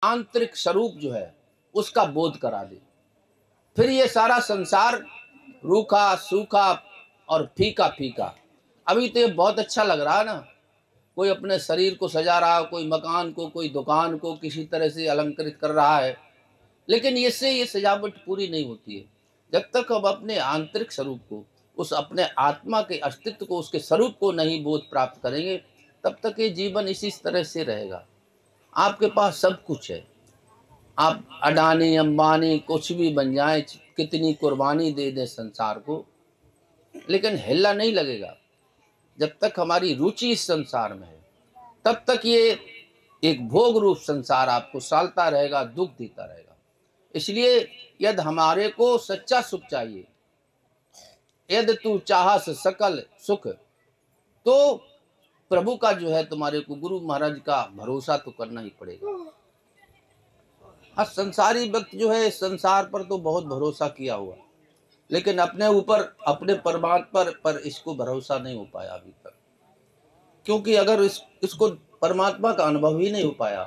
आंतरिक स्वरूप जो है उसका बोध करा दे। फिर ये सारा संसार रूखा सूखा और फीका फीका, अभी तो ये बहुत अच्छा लग रहा है ना, कोई अपने शरीर को सजा रहा है, कोई मकान को, कोई दुकान को किसी तरह से अलंकृत कर रहा है, लेकिन इससे ये सजावट पूरी नहीं होती है। जब तक हम अपने आंतरिक स्वरूप को, उस अपने आत्मा के अस्तित्व को, उसके स्वरूप को नहीं बोध प्राप्त करेंगे, तब तक ये जीवन इसी तरह से रहेगा। आपके पास सब कुछ है, आप अडानी अंबानी कुछ भी बन जाए, कितनी कुर्बानी दे दें संसार को, लेकिन हिल्ला नहीं लगेगा। जब तक हमारी रुचि इस संसार में है, तब तक ये एक भोग रूप संसार आपको सालता रहेगा, दुख देता रहेगा। इसलिए यदि हमारे को सच्चा सुख चाहिए, यदि तू चाहस सकल सुख, तो प्रभु का जो है तुम्हारे को, गुरु महाराज का भरोसा तो करना ही पड़ेगा। हाँ, संसारी व्यक्ति जो है संसार पर तो बहुत भरोसा किया हुआ, लेकिन अपने ऊपर, अपने परमात्मा पर इसको भरोसा नहीं हो पाया अभी तक। क्योंकि अगर इसको परमात्मा का अनुभव ही नहीं हो पाया,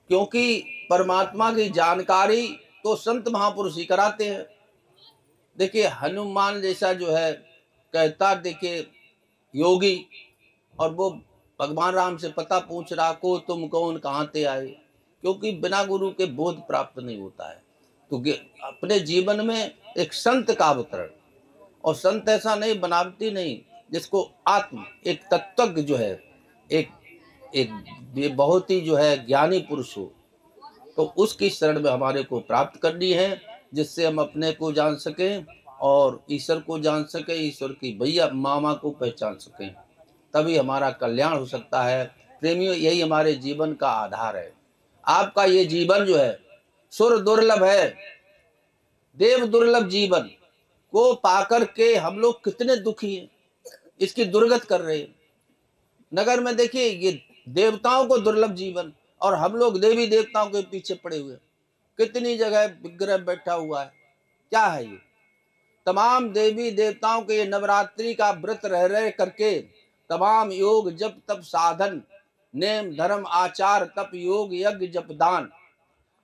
क्योंकि परमात्मा की जानकारी तो संत महापुरुष ही कराते हैं। देखिए हनुमान जैसा जो है कहता, देखिए योगी, और वो भगवान राम से पता पूछ रहा, को तुम कौन, कहाँ से आए, क्योंकि बिना गुरु के बोध प्राप्त नहीं होता है। तो अपने जीवन में एक संत का अवतरण, और संत ऐसा नहीं, बनावटी नहीं, जिसको आत्म एक तत्वज्ञ जो है, एक एक बहुत ही जो है ज्ञानी पुरुष हो, तो उसकी शरण में हमारे को प्राप्त करनी है, जिससे हम अपने को जान सकें और ईश्वर को जान सकें, ईश्वर की भैया मामा को पहचान सकें, तभी हमारा कल्याण हो सकता है। प्रेमियों, यही हमारे जीवन का आधार है। आपका ये जीवन जो है सुर दुर्लभ है, देव दुर्लभ जीवन को पाकर के हम लोग कितने दुखी हैं, इसकी दुर्गत कर रहे हैं। नगर में देखिए ये देवताओं को दुर्लभ जीवन, और हम लोग देवी देवताओं के पीछे पड़े हुए, कितनी जगह विग्रह बैठा हुआ है। क्या है ये? तमाम देवी देवताओं के नवरात्रि का व्रत रह रहे करके, तमाम योग जप तप साधन, नेम धर्म आचार तप योग यज्ञ जप दान,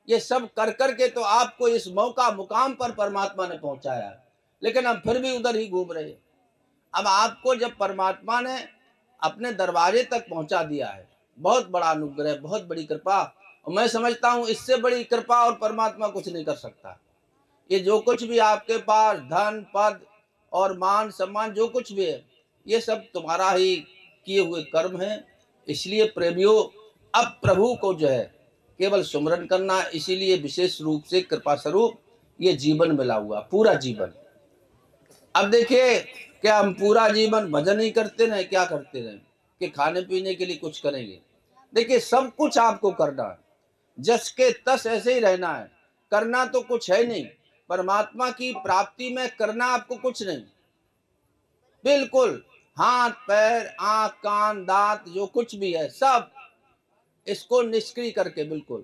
ये सब कर करके तो आपको इस मौका मुकाम पर परमात्मा ने पहुंचाया, लेकिन हम फिर भी उधर ही घूम रहे हैं। अब आपको जब परमात्मा ने अपने दरवाजे तक पहुंचा दिया है, बहुत बड़ा अनुग्रह, बहुत बड़ी कृपा, और मैं समझता हूं इससे बड़ी कृपा और परमात्मा कुछ नहीं कर सकता। ये जो कुछ भी आपके पास धन पद और मान सम्मान जो कुछ भी है, ये सब तुम्हारा ही किए हुए कर्म है। इसलिए प्रेमियों, अब प्रभु को जो है केवल सुमरन करना, इसीलिए विशेष रूप से कृपा स्वरूप ये जीवन मिला हुआ, पूरा जीवन। अब देखिए, क्या हम पूरा जीवन भजन ही करते रहे, क्या करते रहे कि खाने पीने के लिए कुछ करेंगे? देखिए सब कुछ आपको करना है, जस के तस ऐसे ही रहना है, करना तो कुछ है नहीं। परमात्मा की प्राप्ति में करना आपको कुछ नहीं, बिल्कुल हाथ पैर आंख कान दांत जो कुछ भी है सब इसको निष्क्रिय करके बिल्कुल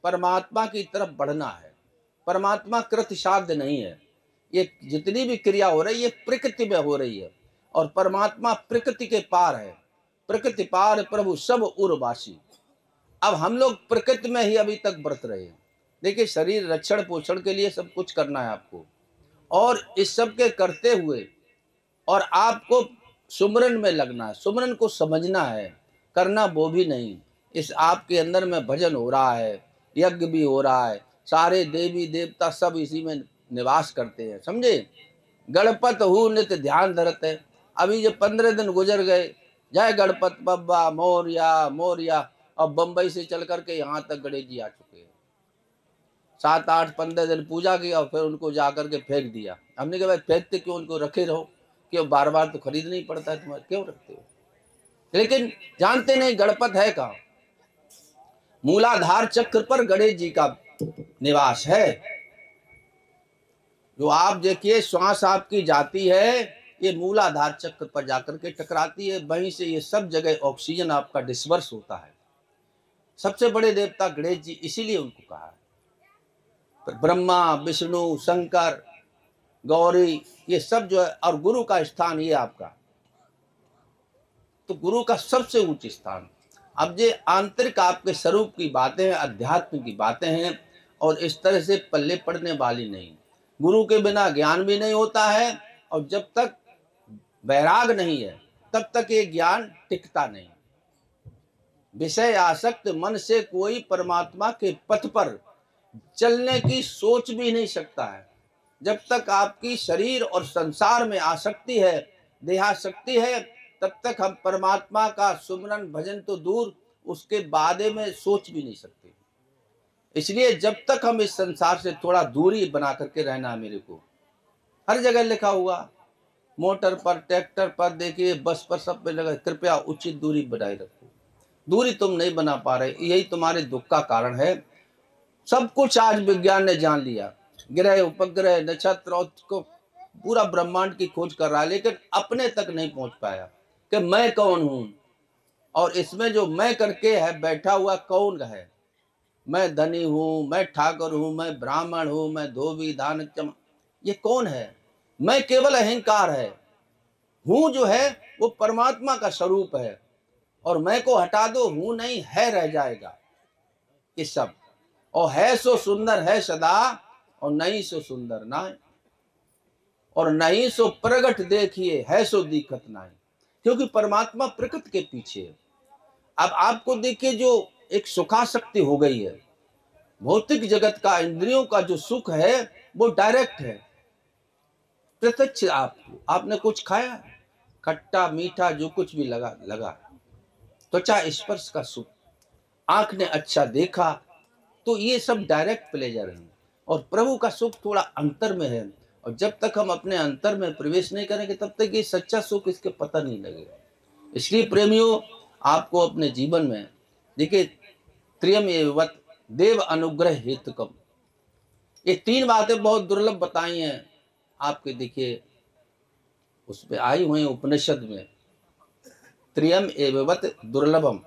परमात्मा की तरफ बढ़ना है। परमात्मा कृत साध्य नहीं है। ये जितनी भी क्रिया हो रही है प्रकृति में हो रही है, और परमात्मा प्रकृति के पार है। प्रकृति पार प्रभु सब उर्वासी। अब हम लोग प्रकृति में ही अभी तक बरत रहे हैं। देखिए शरीर रक्षण पोषण के लिए सब कुछ करना है आपको, और इस सब के करते हुए और आपको सुमरन में लगना है, सुमरन को समझना है, करना वो भी नहीं। इस आपके अंदर में भजन हो रहा है, यज्ञ भी हो रहा है, सारे देवी देवता सब इसी में निवास करते हैं, समझे। गणपत हूँ नित्य ध्यान धरत है। अभी जो 15 दिन गुजर गए, जय गणपत बब्बा मोरिया मोरिया, और बम्बई से चल करके यहाँ तक गणेश जी आ चुके हैं। 7 8 15 दिन पूजा की और फिर उनको जाकर के फेंक दिया। हमने कहा भाई फेंकते क्यों, उनको रखे रहो, क्यों बार बार तो खरीद नहीं पड़ता है तुम्हारे, क्यों रखते हो? लेकिन जानते नहीं गणपत है कहाँ। मूलाधार चक्र पर गणेश जी का निवास है। जो आप देखिए श्वास आपकी जाती है, ये मूलाधार चक्र पर जाकर के टकराती है, वहीं से ये सब जगह ऑक्सीजन आपका डिस्पर्स होता है। सबसे बड़े देवता गणेश जी, इसीलिए उनको कहा है। ब्रह्मा विष्णु शंकर गौरी ये सब जो है, और गुरु का स्थान ये आपका, तो गुरु का सबसे ऊंच स्थान। अब ये आंतरिक आपके स्वरूप की बातें हैं, अध्यात्म की बातें हैं, और इस तरह से पल्ले पड़ने वाली नहीं। गुरु के बिना ज्ञान भी नहीं होता है, और जब तक वैराग नहीं है तब तक ये ज्ञान टिकता नहीं। विषय आसक्त मन से कोई परमात्मा के पथ पर चलने की सोच भी नहीं सकता है। जब तक आपकी शरीर और संसार में आसक्ति है, देहासक्ति है, तब तक हम परमात्मा का सुमरन भजन तो दूर, उसके बारे में सोच भी नहीं सकते। इसलिए जब तक हम इस संसार से थोड़ा दूरी बना करके रहना है। मेरे को हर जगह लिखा हुआ, मोटर पर, ट्रैक्टर पर, देखिए बस पर, सब पे लगा, कृपया उचित दूरी बनाए रखो। दूरी तुम नहीं बना पा रहे, यही तुम्हारे दुख का कारण है। सब कुछ आज विज्ञान ने जान लिया, ग्रह, उपग्रह, नक्षत्र और को पूरा ब्रह्मांड की खोज कर रहा है, लेकिन अपने तक नहीं पहुंच पाया कि मैं कौन हूं, और इसमें जो मैं करके है बैठा हुआ कौन है। मैं धनी हूं, मैं ठाकुर हूं, मैं ब्राह्मण हूं, मैं धोबी धान चम, ये कौन है? मैं केवल अहंकार है। हूं जो है वो परमात्मा का स्वरूप है, और मैं को हटा दो, हूं नहीं है रह जाएगा ये सब। और है सो सुंदर है सदा, और नहीं सो सुंदर ना, और नहीं सो प्रगट देखिए, है सो दिखत ना। क्योंकि परमात्मा प्रकृति के पीछे है। अब आपको देखिए, जो एक सुखासक्ति हो गई है, भौतिक जगत का, इंद्रियों का जो सुख है वो डायरेक्ट है, प्रत्यक्ष। आपने कुछ खाया, खट्टा मीठा जो कुछ भी लगा लगा, त्वचा स्पर्श का सुख, आंख ने अच्छा देखा, तो ये सब डायरेक्ट प्लेजर है। और प्रभु का सुख थोड़ा अंतर में है, और जब तक हम अपने अंतर में प्रवेश नहीं करेंगे तब तक ये सच्चा सुख इसके पता नहीं लगेगा। इसलिए प्रेमियों, आपको अपने जीवन में देखिए, त्रियम एवं देव अनुग्रह हेतुकम, ये 3 बातें बहुत दुर्लभ बताई हैं आपके। देखिए उसमें आई हुई उपनिषद में, त्रियम एवं दुर्लभम,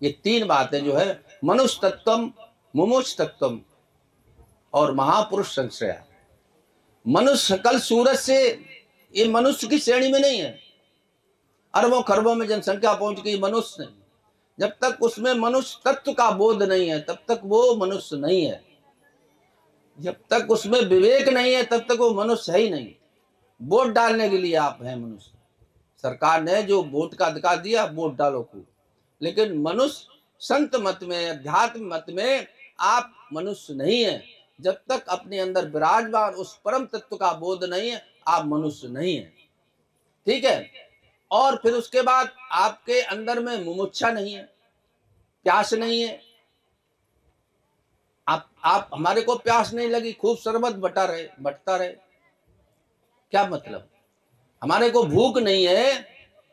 ये 3 बातें जो है, मनुष्य तत्वम, मुमुक्ष तत्वम और महापुरुष संश्रय। मनुष्य सकल सूरज से, ये मनुष्य की श्रेणी में नहीं है। अरबों खरबों में जनसंख्या पहुंच गई, मनुष्य नहीं। जब तक उसमें मनुष्य तत्व का बोध नहीं है तब तक वो मनुष्य नहीं है। जब तक उसमें विवेक नहीं है तब तक वो मनुष्य है ही नहीं। वोट डालने के लिए आप हैं मनुष्य, सरकार ने जो वोट का अधिकार दिया, वोट डालो खूब, लेकिन मनुष्य संत मत में, अध्यात्म मत में आप मनुष्य नहीं है। जब तक अपने अंदर विराजमान उस परम तत्व का बोध नहीं है, आप मनुष्य नहीं है। ठीक है। और फिर उसके बाद आपके अंदर में मुमुक्षा नहीं है, प्यास नहीं है। आप हमारे को प्यास नहीं लगी, खूब शरबत बटता रहे, क्या मतलब? हमारे को भूख नहीं है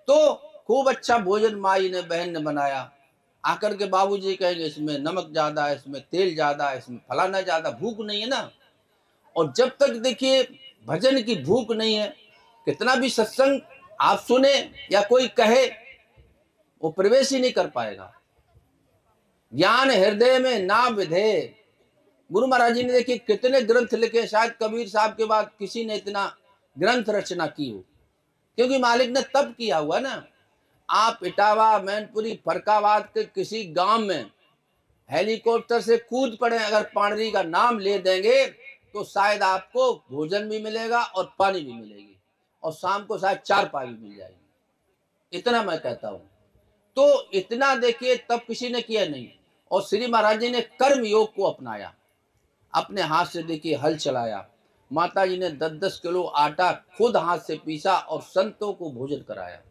तो खूब अच्छा भोजन माई ने, बहन ने बनाया, आकर के बाबूजी कहेंगे इसमें नमक ज्यादा है, इसमें तेल ज्यादा है, इसमें फलाना ज्यादा। भूख नहीं है ना। और जब तक देखिए भजन की भूख नहीं है, कितना भी सत्संग आप सुने या कोई कहे, वो प्रवेश ही नहीं कर पाएगा। ज्ञान हृदय में ना विधे। गुरु महाराज जी ने देखिए कितने ग्रंथ लिखे, शायद कबीर साहब के बाद किसी ने इतना ग्रंथ रचना की हो, क्योंकि मालिक ने तब किया हुआ ना। आप इटावा, मैनपुरी, फरकाबाद के किसी गांव में हेलीकॉप्टर से कूद पड़े, अगर पाणरी का नाम ले देंगे तो शायद आपको भोजन भी मिलेगा और पानी भी मिलेगी, और शाम को शायद 4 पाई भी मिल जाएगी। इतना मैं कहता हूं। तो इतना देखिए तब किसी ने किया नहीं। और श्री महाराज जी ने कर्म योग को अपनाया, अपने हाथ से देखिए हल चलाया। माता जी ने 10-10 किलो आटा खुद हाथ से पीसा और संतों को भोजन कराया।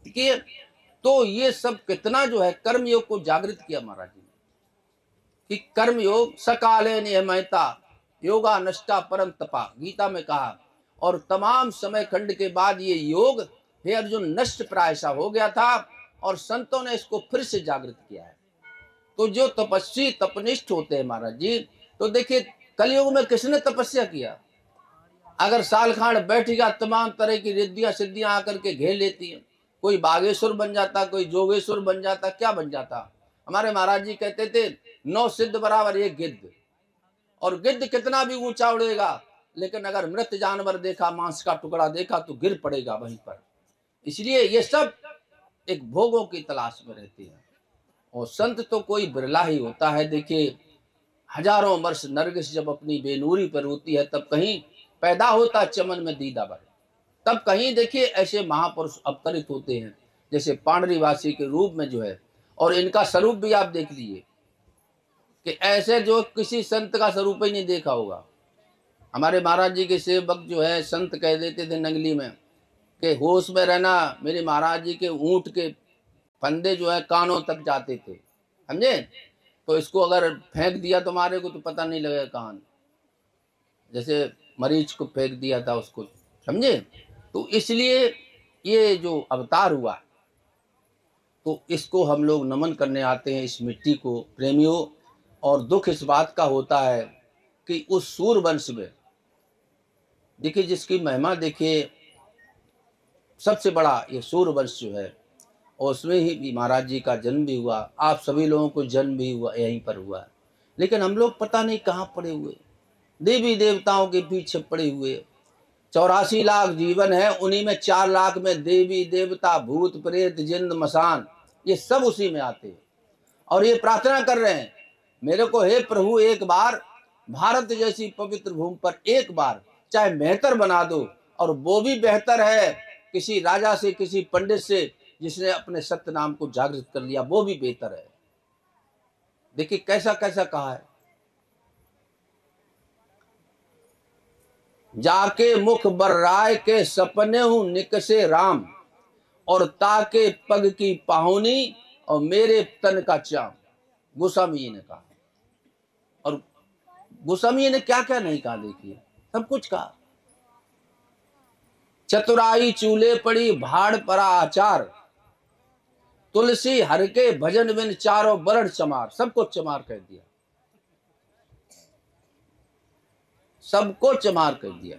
देखिए, तो ये सब कितना जो है कर्म योग को जागृत किया महाराज जी ने, कि कर्म योग सकाले नियमता योगा नष्टा परम तपा, गीता में कहा। और तमाम समय खंड के बाद ये योग हे अर्जुन नष्ट प्रायशा हो गया था, और संतों ने इसको फिर से जागृत किया है। तो जो तपस्वी तपनिष्ठ होते हैं महाराज जी, तो देखिए कलयुग में किसने तपस्या किया? अगर सालखांड बैठेगा, तमाम तरह की रिद्धियां सिद्धियां आकर के घेर लेती हैं। कोई बागेश्वर बन जाता, कोई जोगेश्वर बन जाता, क्या बन जाता। हमारे महाराज जी कहते थे 9 सिद्ध बराबर 1 गिद्ध। और गिद्ध कितना भी ऊंचा उड़ेगा, लेकिन अगर मृत जानवर देखा, मांस का टुकड़ा देखा, तो गिर पड़ेगा वहीं पर। इसलिए ये सब एक भोगों की तलाश में रहती है। और संत तो कोई बिरला ही होता है। देखिए, हजारों वर्ष नरगिस जब अपनी बेनूरी पर होती है, तब कहीं पैदा होता चमन में दीदा भर, तब कहीं देखिए ऐसे महापुरुष अवतरित होते हैं, जैसे पांडरीवासी के रूप में जो है। और इनका स्वरूप भी आप देख लीजिए कि ऐसे जो किसी संत का स्वरूप ही नहीं देखा होगा। हमारे महाराज जी के सेवक जो है, संत कह देते थे नंगली में कि होश में रहना, मेरे महाराज जी के ऊंट के फंदे जो है कानों तक जाते थे, समझे। तो इसको अगर फेंक दिया तुम्हारे को तो पता नहीं लगेगा कान, जैसे मरीज को फेंक दिया था उसको, समझे। तो इसलिए ये जो अवतार हुआ, तो इसको हम लोग नमन करने आते हैं, इस मिट्टी को, प्रेमियों। और दुख इस बात का होता है कि उस सूरवंश में देखिए, जिसकी महिमा देखिए, सबसे बड़ा ये सूरवंश जो है, और उसमें ही महाराज जी का जन्म भी हुआ। आप सभी लोगों को जन्म भी हुआ, यहीं पर हुआ। लेकिन हम लोग पता नहीं कहाँ पड़े हुए, देवी देवताओं के पीछे पड़े हुए। 84 लाख जीवन है, उन्हीं में 4 लाख में देवी देवता, भूत प्रेत, जिन्न मसान, ये सब उसी में आते हैं। और ये प्रार्थना कर रहे हैं मेरे को, हे प्रभु एक बार भारत जैसी पवित्र भूमि पर एक बार चाहे बेहतर बना दो। और वो भी बेहतर है किसी राजा से, किसी पंडित से जिसने अपने सत्य नाम को जागृत कर लिया, वो भी बेहतर है। देखिए कैसा कैसा कहा है, जाके मुख बर्राय के सपने हूं निकसे राम, और ताके पग की पाहुनी और मेरे तन का चाम। गोस्वामी ने कहा। और गोस्वामी ने क्या क्या नहीं कहा, देखिए सब कुछ कहा। चतुराई चूल्हे पड़ी भाड़ परा आचार, तुलसी हर के भजन बिन चारों वरण चमार। सबको चमार कह दिया, सबको चमार कर दिया।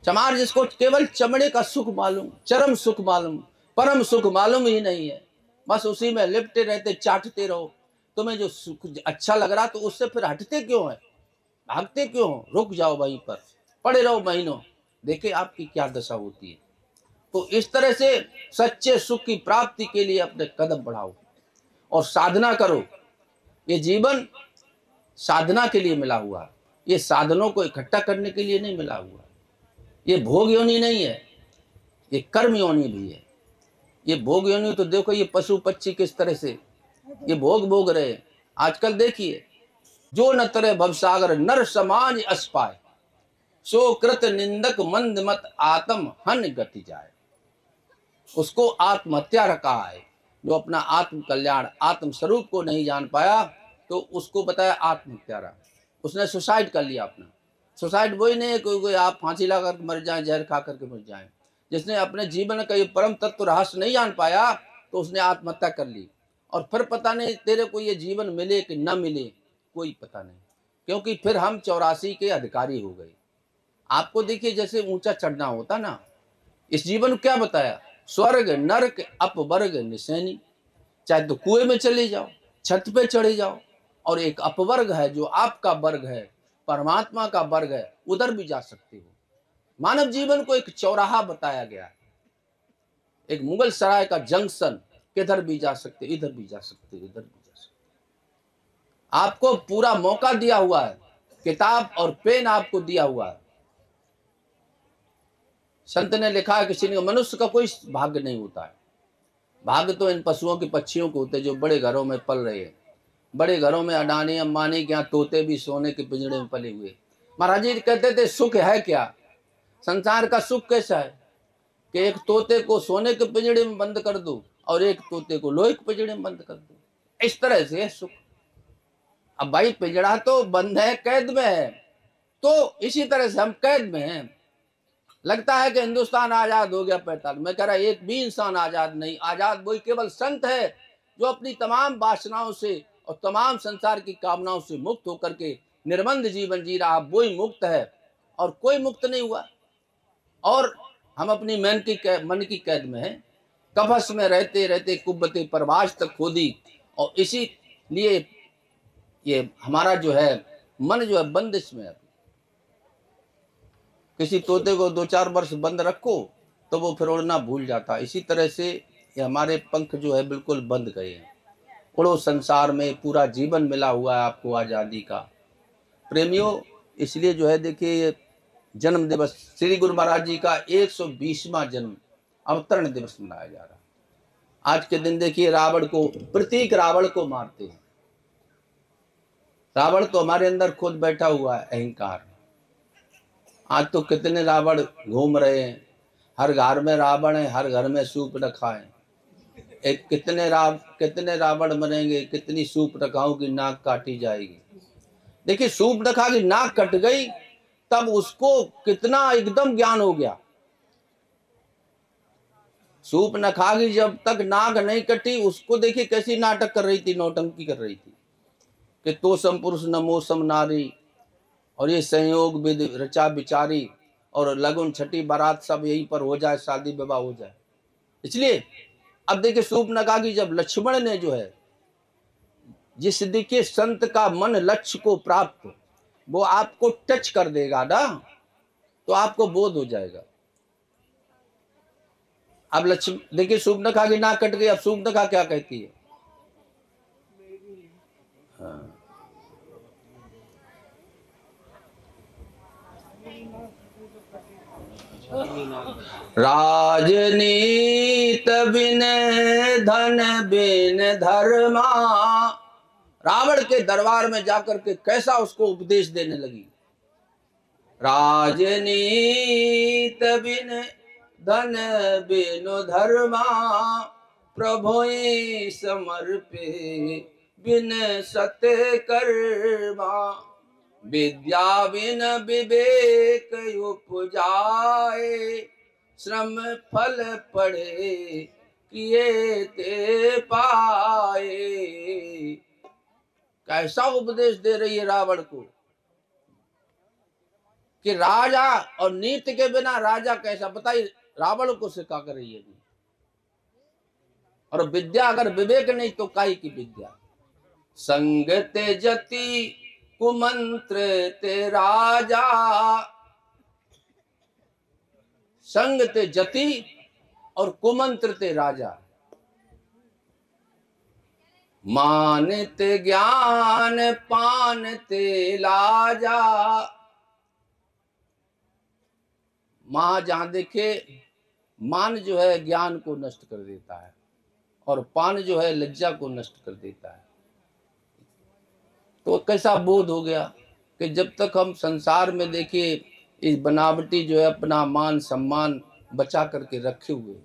चमार जिसको केवल चमड़े का सुख मालूम, चरम सुख मालूम, परम सुख मालूम ही नहीं है, बस उसी में लिपटे रहते, चाटते रहो। तुम्हें जो सुख अच्छा लग रहा तो उससे फिर हटते क्यों है, भागते क्यों हो? रुक जाओ वहीं पर, पड़े रहो महीनों, देखे आपकी क्या दशा होती है। तो इस तरह से सच्चे सुख की प्राप्ति के लिए अपने कदम बढ़ाओ और साधना करो। ये जीवन साधना के लिए मिला हुआ है, ये साधनों को इकट्ठा करने के लिए नहीं मिला हुआ। ये भोग योनि नहीं है, ये कर्म योनि भी है। ये भोग योनि तो देखो, ये पशु पक्षी किस तरह से ये भोग रहे हैं। आजकल देखिए, जो न तरे भवसागर नर समाज अस पाए, सो कृत निंदक मंद मत आत्म हन गति जाए। उसको आत्महत्या रखा है, जो अपना आत्म कल्याण, आत्म स्वरूप को नहीं जान पाया, तो उसको बताया आत्महत्या रहा। उसने सुसाइड कर लिया अपना। सुसाइड वही नहीं है कोई आप फांसी लगा कर मर जाए, जहर खा करके मर जाए। जिसने अपने जीवन का ये परम तत्व रहस्य नहीं जान पाया, तो उसने आत्महत्या कर ली। और फिर पता नहीं तेरे को ये जीवन मिले कि न मिले, कोई पता नहीं, क्योंकि फिर हम 84 के अधिकारी हो गए। आपको देखिए, जैसे ऊंचा चढ़ना होता ना, इस जीवन को क्या बताया, स्वर्ग नरक अपवर्ग निशैनी। चाहे तो कुएं में चले जाओ, छत पे चढ़े जाओ, और एक अपवर्ग है जो आपका वर्ग है, परमात्मा का वर्ग है, उधर भी जा सकते हो। मानव जीवन को एक चौराहा बताया गया है, एक मुगल सराय का जंक्शन, किधर भी जा सकते, इधर भी जा सकते, इधर भी जा सकते। आपको पूरा मौका दिया हुआ है, किताब और पेन आपको दिया हुआ है। संत ने लिखा है, किसी ने, मनुष्य का कोई भाग्य नहीं होता है। भाग्य तो इन पशुओं के पक्षियों को होते जो बड़े घरों में पल रहे हैं। बड़े घरों में अडानी अंबानी के यहाँ तोते भी सोने के पिंजड़े में पले हुए। महाराज जी कहते थे सुख है क्या, संसार का सुख कैसा है कि एक तोते को सोने के पिंजड़े में बंद कर दो और एक तोते को लोहे के पिंजड़े में बंद कर दो। इस तरह से है सुख। अब भाई पिंजड़ा तो बंद है, कैद में है, तो इसी तरह से हम कैद में हैं। लगता है कि हिंदुस्तान आजाद हो गया 45, मैं कह रहा एक भी इंसान आजाद नहीं। आजाद वही केवल संत है जो अपनी तमाम वासनाओं से और तमाम संसार की कामनाओं से मुक्त होकर के निर्बंध जीवन जी रहा, वही मुक्त है, और कोई मुक्त नहीं हुआ। और हम अपनी मन की कैद में हैं, कफस में रहते रहते कुब्बते परवाज तक खोदी। और इसी लिए ये हमारा जो है मन जो है बंदिश में है। किसी तोते को 2-4 वर्ष बंद रखो तो वो फिर उड़ना भूल जाता। इसी तरह से ये हमारे पंख जो है बिल्कुल बंद गए हैं। उड़ो संसार में, पूरा जीवन मिला हुआ है आपको आज़ादी का। प्रेमियों, इसलिए जो है देखिए ये जन्म दिवस श्री गुरु महाराज जी का 120वां जन्म अवतरण दिवस मनाया जा रहा है। आज के दिन देखिए रावण को, प्रतीक रावण को मारते हैं। रावण तो हमारे अंदर खुद बैठा हुआ है, अहंकार। आज तो कितने रावण घूम रहे हैं, हर घर में रावण है, हर घर में सूप रखा है। एक कितने रावण बनेंगे, कितनी सूप रखाओं की नाक काटी जाएगी। देखिए सूप रखा की नाक कट गई, तब उसको कितना एकदम ज्ञान हो गया। सूप न खागी जब तक नाक नहीं कटी, उसको देखिए कैसी नाटक कर रही थी, नौटंकी कर रही थी कि तो सम पुरुष नमो सम नारी, और ये संयोग विधि रचा बिचारी, और लगन छठी बारात सब यहीं पर हो जाए, शादी विवाह हो जाए। इसलिए अब देखिए सूप न खागी जब लक्ष्मण ने जो है, जिस देखिए संत का मन लक्ष्य को प्राप्त, वो आपको टच कर देगा ना, तो आपको बोध हो जाएगा। अब लक्ष्मण देखिए सूप न खा के नाक कट गई, अब सूप न खा क्या कहती है? हाँ। राजनीत बिन धन बिन धर्मा, रावण के दरबार में जाकर के कैसा उसको उपदेश देने लगी। राजनीत बिन धन बिनु धर्मा, प्रभुई समर्पे बिन सत्य कर्मा, विद्या बिन विवेक उपजाए, श्रम फल पड़े किए ते पाए। कैसा उपदेश दे रही है रावण को कि राजा और नीति के बिना राजा कैसा, बताइए रावण को सिखा कर रही है। और विद्या अगर विवेक नहीं तो काई की विद्या। संग ते जति कुमंत्र ते राजा, संग ते जति और कुमंत्र ते राजा, मानते ज्ञान पानते लाजा। मां जहां देखे, मान जो है ज्ञान को नष्ट कर देता है, और पान जो है लज्जा को नष्ट कर देता है। तो कैसा बोध हो गया कि जब तक हम संसार में देखिए इस बनावटी जो है अपना मान सम्मान बचा करके रखे हुए,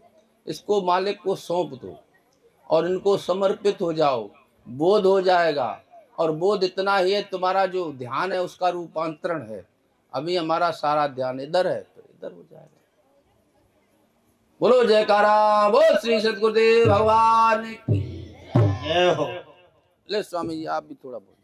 इसको मालिक को सौंप दो और इनको समर्पित हो जाओ, बोध हो जाएगा। और बोध इतना ही है, तुम्हारा जो ध्यान है उसका रूपांतरण है। अभी हमारा सारा ध्यान इधर है, तो इधर हो जाएगा। बोलो जयकारा, बोल श्री सतगुरुदेव भगवान की जय हो। ले स्वामी जी आप भी थोड़ा बोलो।